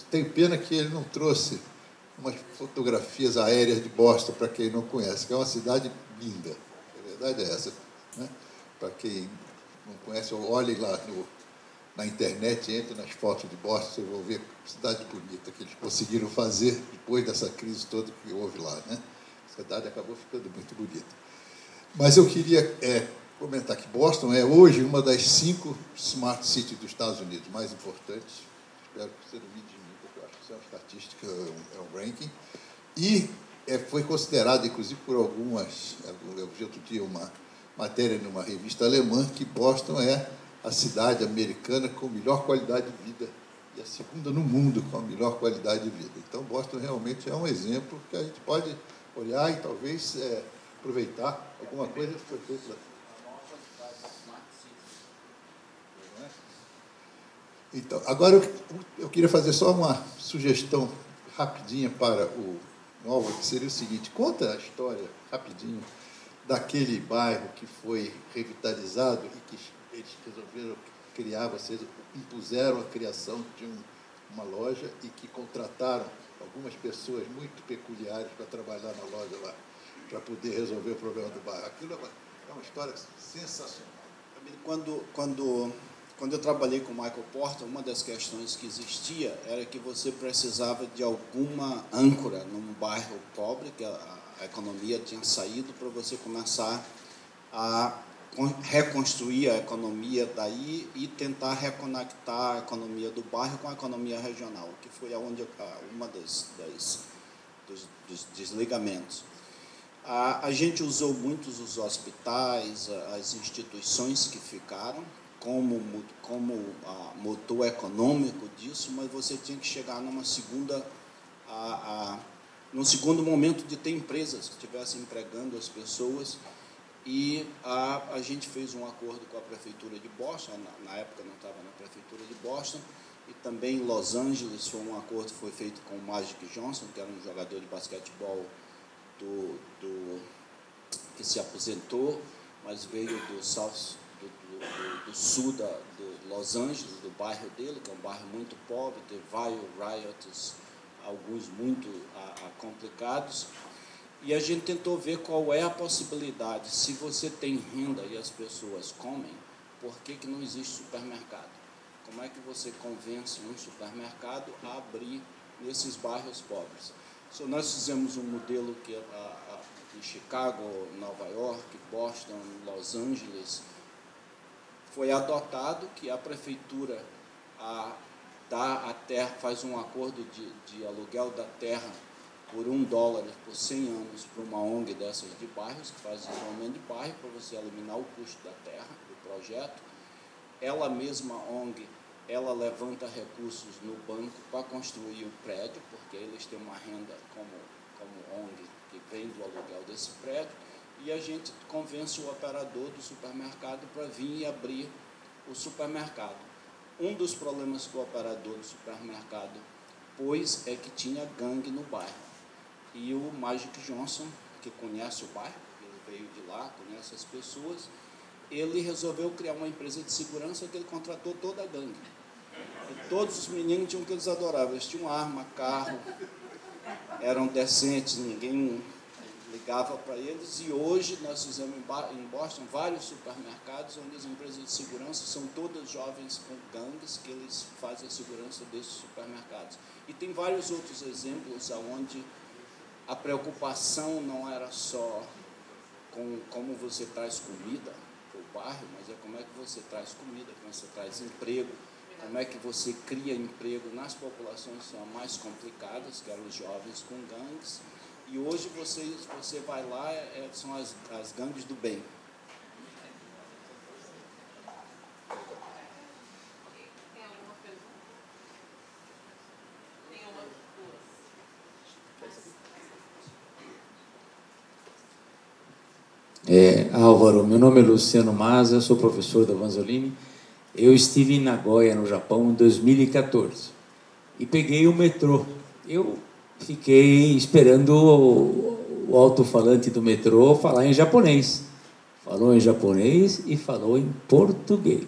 tenho pena que ele não trouxe umas fotografias aéreas de Boston, para quem não conhece, que é uma cidade linda. A verdade é essa, né? Para quem não conhece, olhe lá na internet, entre nas fotos de Boston, vocês vão ver que cidade bonita que eles conseguiram fazer depois dessa crise toda que houve lá, né? A cidade acabou ficando muito bonita. Mas eu queria comentar que Boston é hoje uma das 5 smart cities dos Estados Unidos mais importantes. Espero que você não me diga, porque eu acho que isso é uma estatística, é um ranking. E foi considerado, inclusive, por algumas... Eu vi outro dia uma matéria numa revista alemã que Boston é a cidade americana com melhor qualidade de vida e a segunda no mundo com a melhor qualidade de vida. Então, Boston realmente é um exemplo que a gente pode olhar e talvez aproveitar alguma coisa que foi feita lá. Então, agora eu queria fazer só uma sugestão rapidinha para o Nova, que seria o seguinte: conta a história rapidinho daquele bairro que foi revitalizado e que eles resolveram criar, vocês impuseram a criação de uma loja e que contrataram algumas pessoas muito peculiares para trabalhar na loja lá, para poder resolver o problema do bairro. Aquilo é uma história sensacional. Quando eu trabalhei com o Michael Porter, uma das questões que existia era que você precisava de alguma âncora num bairro pobre, que a economia tinha saído, para você começar a reconstruir a economia daí e tentar reconectar a economia do bairro com a economia regional, que foi onde uma dos desligamentos. A gente usou muitos os hospitais, as instituições que ficaram como motor econômico disso, mas você tinha que chegar num segundo momento de ter empresas que estivessem empregando as pessoas. E a gente fez um acordo com a Prefeitura de Boston, na época não estava na Prefeitura de Boston, e também em Los Angeles foi um acordo que foi feito com o Magic Johnson, que era um jogador de basquetebol que se aposentou, mas veio do sul de Los Angeles, do bairro dele, que é um bairro muito pobre, teve vários riots, alguns muito complicados. E a gente tentou ver qual é a possibilidade. Se você tem renda e as pessoas comem, por que não existe supermercado? Como é que você convence um supermercado a abrir nesses bairros pobres? Nós fizemos um modelo que em Chicago, Nova York, Boston, Los Angeles, foi adotado, que a prefeitura dá a terra, faz um acordo de aluguel da terra por $1 por 100 anos para uma ONG dessas de bairros, que faz desenvolvimento de bairro, para você eliminar o custo da terra, do projeto. Ela mesma, ONG, ela levanta recursos no banco para construir o prédio, porque eles têm uma renda como ONG que vem do aluguel desse prédio, e a gente convence o operador do supermercado para vir e abrir o supermercado. Um dos problemas que o operador do supermercado pôs é que tinha gangue no bairro. E o Magic Johnson, que conhece o bairro, ele veio de lá, conhece as pessoas, ele resolveu criar uma empresa de segurança que ele contratou toda a gangue. E todos os meninos tinham o que eles adoravam, eles tinham arma, carro, eram decentes, ninguém ligava para eles. E hoje nós fizemos em Boston vários supermercados onde as empresas de segurança são todas jovens com gangues que eles fazem a segurança desses supermercados. E tem vários outros exemplos onde a preocupação não era só com como você traz comida para o bairro, mas é como é que você traz comida, como você traz emprego, como é que você cria emprego nas populações que são mais complicadas, que eram os jovens com gangues. E hoje você vai lá, são as gangues do bem. Álvaro, meu nome é Luciano Maza, sou professor da Vanzolini. Eu estive em Nagoya, no Japão, em 2014 e peguei o metrô. Eu fiquei esperando o alto-falante do metrô falar em japonês. Falou em japonês e falou em português.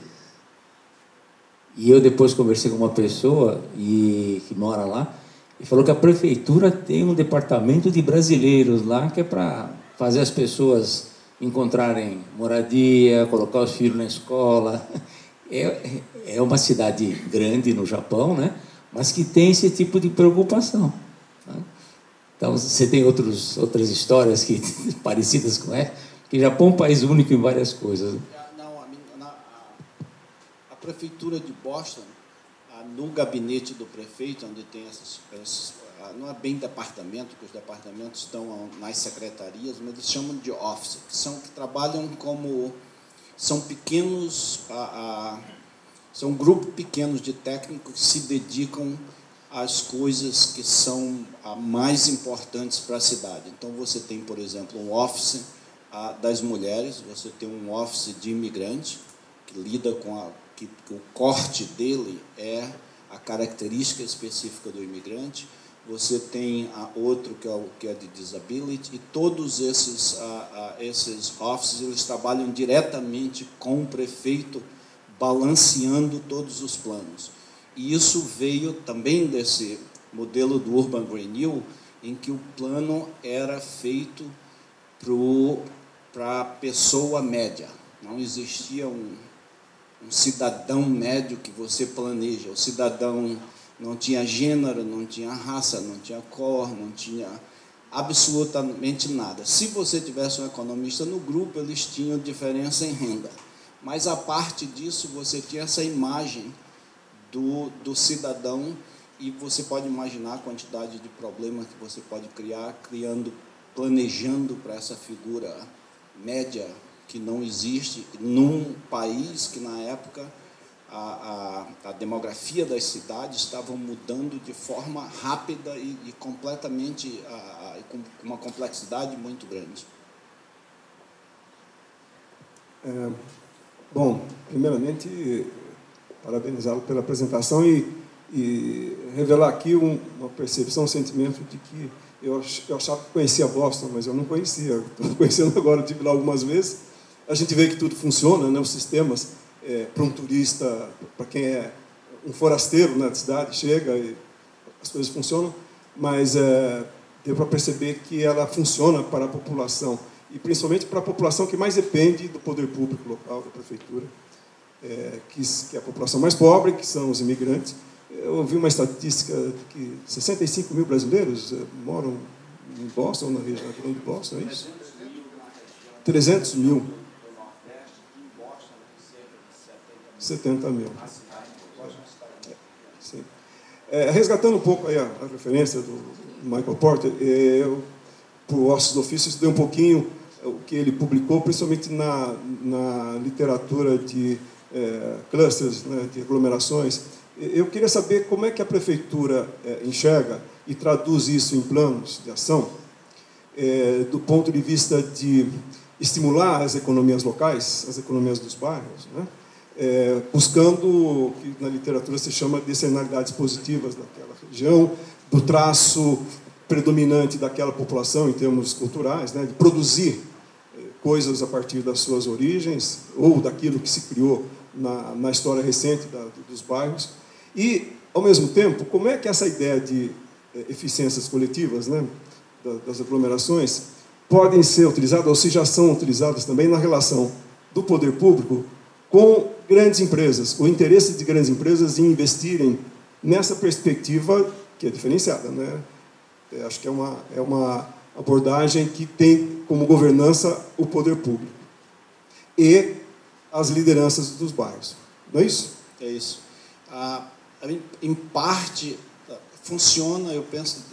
E eu depois conversei com uma pessoa que mora lá e falou que a prefeitura tem um departamento de brasileiros lá que é para fazer as pessoas encontrarem moradia, colocar os filhos na escola. É uma cidade grande no Japão, né? Mas que tem esse tipo de preocupação. Né? Então, você tem outras histórias parecidas com essa? Porque o Japão é um país único em várias coisas. Não, a prefeitura de Boston, no gabinete do prefeito, onde tem não é bem departamento, porque os departamentos estão nas secretarias, mas eles chamam de office, que trabalham como... São pequenos... São grupos pequenos de técnicos que se dedicam às coisas que são mais importantes para a cidade. Então, você tem, por exemplo, um office das mulheres, você tem um office de imigrante, que lida com que o corte dele é a característica específica do imigrante. Você tem outro que é de disability, e todos esses offices eles trabalham diretamente com o prefeito, balanceando todos os planos. E isso veio também desse modelo do Urban Green New, em que o plano era feito para a pessoa média. Não existia um cidadão médio que você planeja. O cidadão não tinha gênero, não tinha raça, não tinha cor, não tinha absolutamente nada. Se você tivesse um economista no grupo, eles tinham diferença em renda. Mas, a parte disso, você tinha essa imagem do cidadão, e você pode imaginar a quantidade de problemas que você pode criar, planejando para essa figura média que não existe, num país que, na época, a demografia das cidades estava mudando de forma rápida e completamente, com uma complexidade muito grande. Bom, primeiramente, parabenizá-lo pela apresentação e revelar aqui uma percepção, um sentimento de que eu achava que conhecia Boston, mas eu não conhecia. Estou conhecendo agora, tive lá algumas vezes. A gente vê que tudo funciona, né? Os sistemas, para um turista, para quem é um forasteiro na cidade, chega e as coisas funcionam, mas deu para perceber que ela funciona para a população, e principalmente para a população que mais depende do poder público local, da prefeitura, que é a população mais pobre, que são os imigrantes. Eu ouvi uma estatística de que 65 mil brasileiros moram em Boston, na região de Boston, é isso? 300 mil. 70 mil. Sim. Resgatando um pouco aí a referência do Michael Porter, por ossos do ofício, estudei um pouquinho o que ele publicou, principalmente na literatura de clusters, né, de aglomerações. Eu queria saber como é que a prefeitura enxerga e traduz isso em planos de ação, do ponto de vista de estimular as economias locais, as economias dos bairros, né? Buscando o que na literatura se chama de externalidades positivas daquela região, do traço predominante daquela população em termos culturais, né? De produzir coisas a partir das suas origens, ou daquilo que se criou na história recente dos bairros. E, ao mesmo tempo, como é que essa ideia de eficiências coletivas, né, das aglomerações, podem ser utilizadas, ou se já são utilizadas também, na relação do poder público com grandes empresas, o interesse de grandes empresas em investirem nessa perspectiva que é diferenciada, né? Acho que é uma abordagem que tem como governança o poder público e as lideranças dos bairros. Não é isso? É isso. Em parte, funciona, eu penso...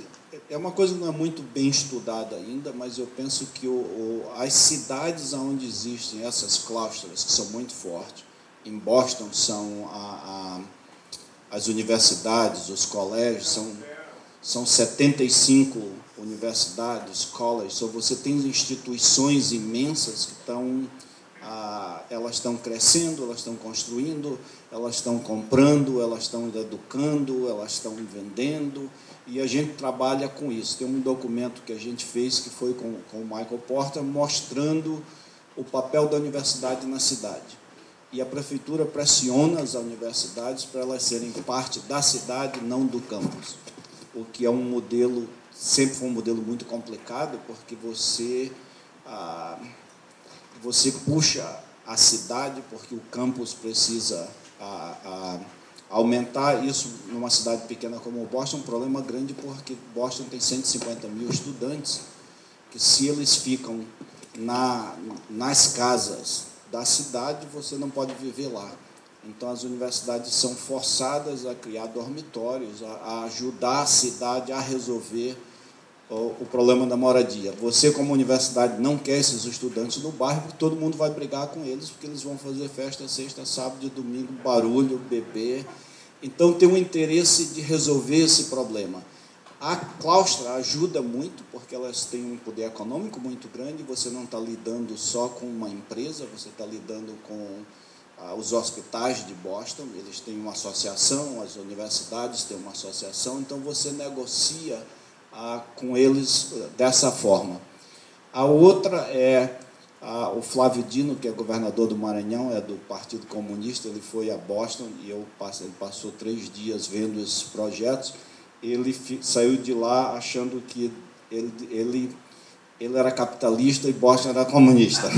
É uma coisa que não é muito bem estudada ainda, mas eu penso que as cidades onde existem essas clusters, que são muito fortes, em Boston são as universidades, os colégios, são 75 universidades, colleges, então você tem instituições imensas que elas estão crescendo, elas estão construindo, elas estão comprando, elas estão educando, elas estão vendendo, e a gente trabalha com isso. Tem um documento que a gente fez, que foi com o Michael Porter, mostrando o papel da universidade na cidade. e a prefeitura pressiona as universidades para elas serem parte da cidade, não do campus, o que é um modelo, sempre foi um modelo muito complicado, porque você puxa a cidade, porque o campus precisa aumentar. Isso numa cidade pequena como Boston é um problema grande, porque Boston tem 150 mil estudantes, que se eles ficam nas casas da cidade, você não pode viver lá. Então, as universidades são forçadas a criar dormitórios, a ajudar a cidade a resolver o problema da moradia. Você, como universidade, não quer esses estudantes no bairro, porque todo mundo vai brigar com eles, porque eles vão fazer festa sexta, sábado e domingo, barulho, beber. Então, tem um interesse de resolver esse problema. A claustra ajuda muito, porque elas têm um poder econômico muito grande, você não está lidando só com uma empresa, você está lidando com os hospitais de Boston, eles têm uma associação, as universidades têm uma associação, então você negocia com eles dessa forma. A outra é o Flávio Dino, que é governador do Maranhão, é do Partido Comunista, ele foi a Boston e ele passou 3 dias vendo esses projetos. Ele saiu de lá achando que ele era capitalista e Boston era comunista.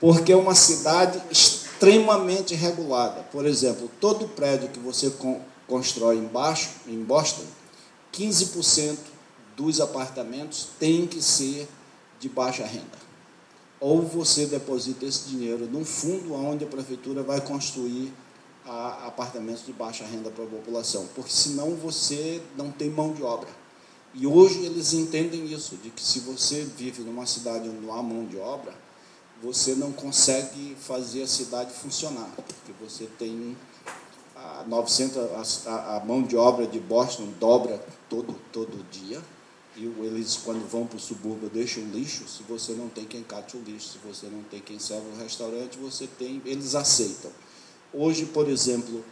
Porque é uma cidade extremamente regulada. Por exemplo, todo prédio que você constrói em Boston, 15% dos apartamentos tem que ser de baixa renda. Ou você deposita esse dinheiro num fundo onde a prefeitura vai construir apartamentos de baixa renda para a população, porque senão você não tem mão de obra. E hoje eles entendem isso, de que se você vive numa cidade onde não há mão de obra, você não consegue fazer a cidade funcionar, porque você tem 900, a mão de obra de Boston dobra todo dia, e eles, quando vão para o subúrbio, deixam lixo. Se você não tem quem cate o lixo, se você não tem quem serve o restaurante, eles aceitam. Hoje, por exemplo,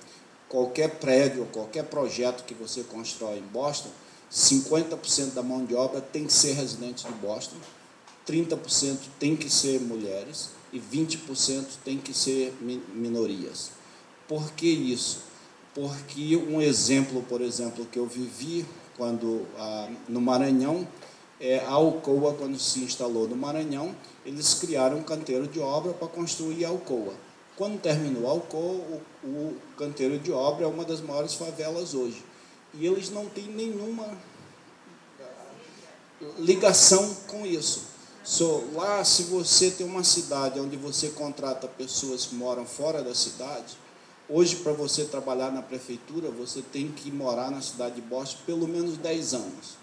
qualquer prédio, qualquer projeto que você constrói em Boston, 50% da mão de obra tem que ser residente de Boston, 30% tem que ser mulheres e 20% tem que ser minorias. Por que isso? Porque um exemplo, por exemplo, que eu vivi no Maranhão, a Alcoa, quando se instalou no Maranhão, eles criaram um canteiro de obra para construir a Alcoa. Quando terminou a Alcoa, o canteiro de obra é uma das maiores favelas hoje. E eles não têm nenhuma ligação com isso. Lá, se você tem uma cidade onde você contrata pessoas que moram fora da cidade, hoje, para você trabalhar na prefeitura, você tem que morar na cidade de Boston pelo menos 10 anos.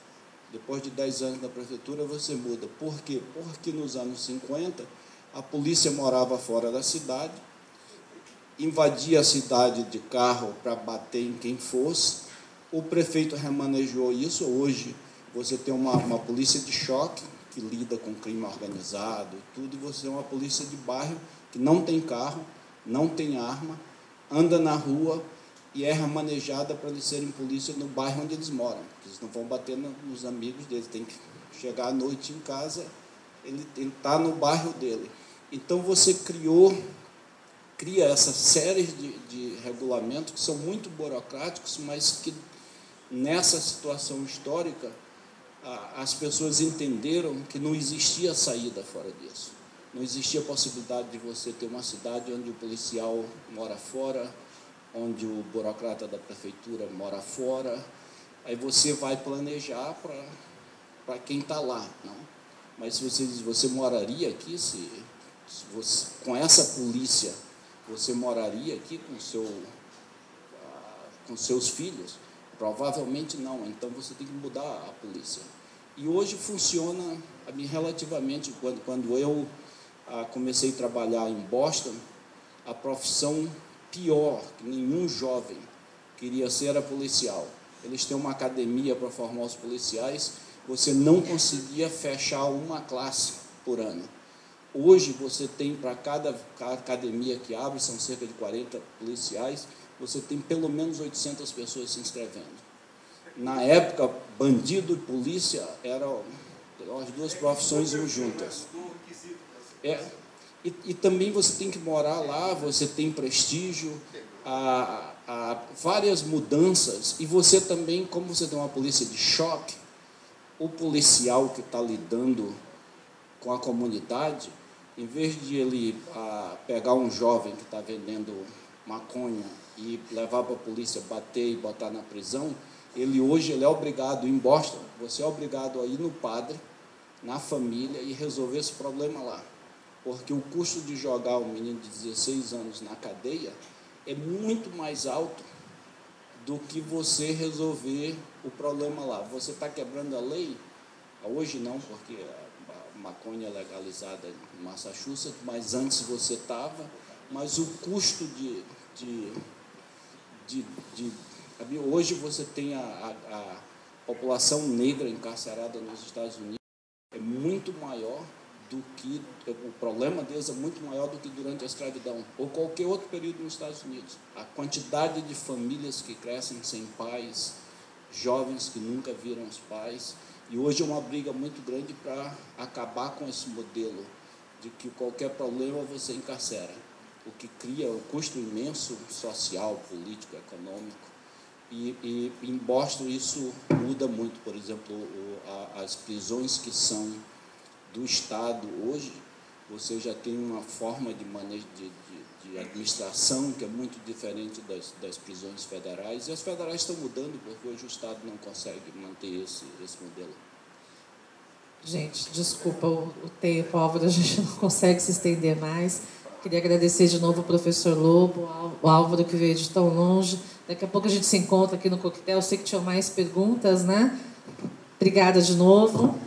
Depois de 10 anos na prefeitura, você muda. Por quê? Porque nos anos 50, a polícia morava fora da cidade, invadia a cidade de carro para bater em quem fosse. O prefeito remanejou isso. Hoje, você tem uma polícia de choque, que lida com crime organizado e tudo, e você é uma polícia de bairro que não tem carro, não tem arma, anda na rua e é remanejada para eles serem polícia no bairro onde eles moram. Eles não vão bater nos amigos deles, tem que chegar à noite em casa, ele está no bairro dele. Então, você cria essa série de regulamentos que são muito burocráticos, mas que, nessa situação histórica, as pessoas entenderam que não existia saída fora disso. Não existia possibilidade de você ter uma cidade onde o policial mora fora, onde o burocrata da prefeitura mora fora. Aí você vai planejar para quem está lá, não? Mas se você diz, você moraria aqui, se você, com essa polícia, você moraria aqui com seus filhos? Provavelmente não, então você tem que mudar a polícia. E hoje funciona relativamente, quando eu comecei a trabalhar em Boston, a profissão pior que nenhum jovem queria ser era policial. Eles têm uma academia para formar os policiais, você não conseguia fechar uma classe por ano. Hoje você tem, para cada academia que abre, são cerca de 40 policiais, você tem pelo menos 800 pessoas se inscrevendo. Na época, bandido e polícia eram as duas profissões juntas. E também você tem que morar lá, você tem prestígio, há várias mudanças, e você também, como você tem uma polícia de choque, o policial que está lidando com a comunidade, em vez de ele pegar um jovem que está vendendo maconha e levar para a polícia, bater e botar na prisão, hoje ele é obrigado, em Boston, você é obrigado a ir no padre, na família, e resolver esse problema lá. Porque o custo de jogar um menino de 16 anos na cadeia é muito mais alto do que você resolver o problema lá. Você está quebrando a lei, hoje não, porque a maconha é legalizada em Massachusetts, mas antes você estava, mas o custo hoje você tem a população negra encarcerada nos Estados Unidos é muito maior do que, o problema deles é muito maior do que durante a escravidão, ou qualquer outro período nos Estados Unidos. A quantidade de famílias que crescem sem pais, jovens que nunca viram os pais, e hoje é uma briga muito grande para acabar com esse modelo de que qualquer problema você encarcera, o que cria um custo imenso social, político, econômico. E em Boston isso muda muito. Por exemplo, as prisões que são do Estado hoje, você já tem uma forma de manejo de administração que é muito diferente das prisões federais, e as federais estão mudando porque hoje o Estado não consegue manter esse modelo. Gente, desculpa o tempo, Álvaro, a gente não consegue se estender mais. Queria agradecer de novo ao professor Lobo, o Álvaro, que veio de tão longe. Daqui a pouco a gente se encontra aqui no coquetel. Eu sei que tinham mais perguntas, né? Obrigada de novo.